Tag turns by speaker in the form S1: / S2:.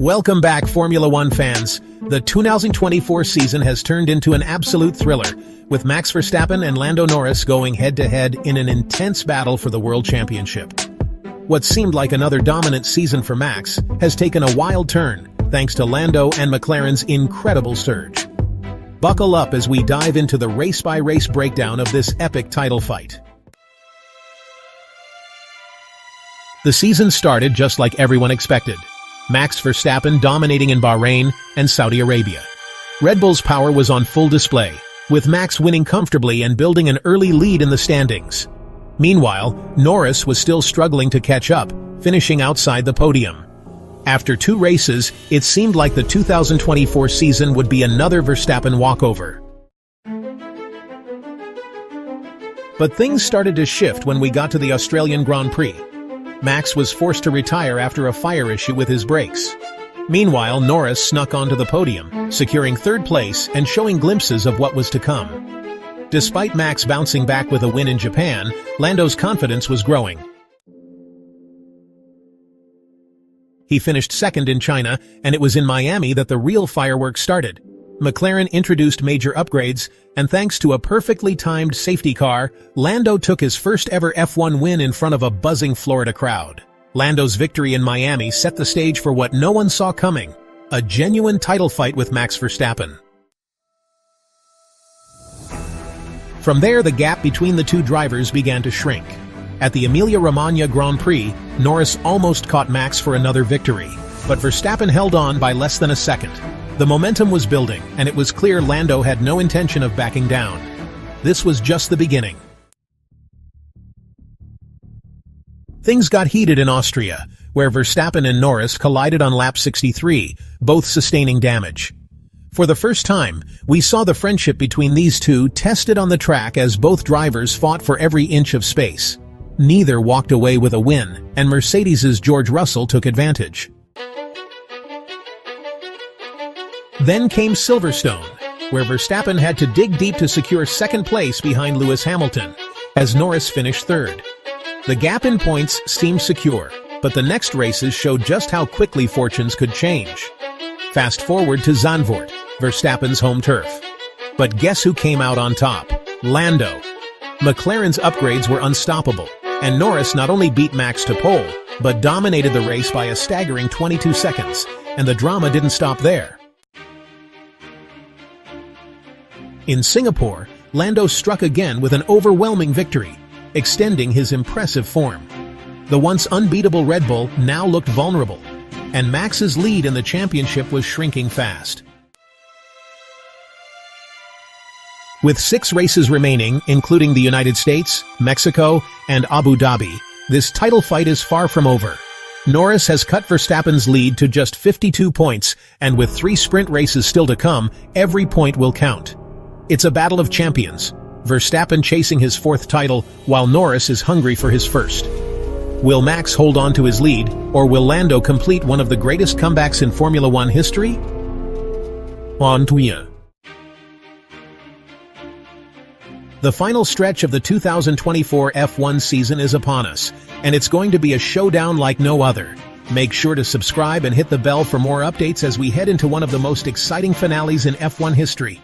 S1: Welcome back, Formula One fans. The 2024 season has turned into an absolute thriller, with Max Verstappen and Lando Norris going head-to-head in an intense battle for the World Championship. What seemed like another dominant season for Max has taken a wild turn, thanks to Lando and McLaren's incredible surge. Buckle up as we dive into the race-by-race breakdown of this epic title fight. The season started just like everyone expected. Max Verstappen dominating in Bahrain and Saudi Arabia. Red Bull's power was on full display, with Max winning comfortably and building an early lead in the standings. Meanwhile, Norris was still struggling to catch up, finishing outside the podium. After 2 races, it seemed like the 2024 season would be another Verstappen walkover. But things started to shift when we got to the Australian Grand Prix. Max was forced to retire after a fire issue with his brakes. Meanwhile, Norris snuck onto the podium, securing 3rd place and showing glimpses of what was to come. Despite Max bouncing back with a win in Japan, Lando's confidence was growing. He finished 2nd in China, and it was in Miami that the real fireworks started. McLaren introduced major upgrades, and thanks to a perfectly timed safety car, Lando took his first ever F1 win in front of a buzzing Florida crowd. Lando's victory in Miami set the stage for what no one saw coming, a genuine title fight with Max Verstappen. From there, the gap between the two drivers began to shrink. At the Emilia-Romagna Grand Prix, Norris almost caught Max for another victory, but Verstappen held on by less than a second. The momentum was building, and it was clear Lando had no intention of backing down. This was just the beginning. Things got heated in Austria, where Verstappen and Norris collided on lap 63, both sustaining damage. For the first time, we saw the friendship between these two tested on the track as both drivers fought for every inch of space. Neither walked away with a win, and Mercedes's George Russell took advantage. Then came Silverstone, where Verstappen had to dig deep to secure 2nd place behind Lewis Hamilton, as Norris finished 3rd. The gap in points seemed secure, but the next races showed just how quickly fortunes could change. Fast forward to Zandvoort, Verstappen's home turf. But guess who came out on top? Lando. McLaren's upgrades were unstoppable, and Norris not only beat Max to pole, but dominated the race by a staggering 22 seconds, and the drama didn't stop there. In Singapore, Lando struck again with an overwhelming victory, extending his impressive form. The once unbeatable Red Bull now looked vulnerable, and Max's lead in the championship was shrinking fast. With 6 races remaining, including the United States, Mexico, and Abu Dhabi, this title fight is far from over. Norris has cut Verstappen's lead to just 52 points, and with 3 sprint races still to come, every point will count. It's a battle of champions, Verstappen chasing his 4th title, while Norris is hungry for his 1st. Will Max hold on to his lead, or will Lando complete one of the greatest comebacks in Formula One history? On to you. The final stretch of the 2024 F1 season is upon us, and it's going to be a showdown like no other. Make sure to subscribe and hit the bell for more updates as we head into one of the most exciting finales in F1 history.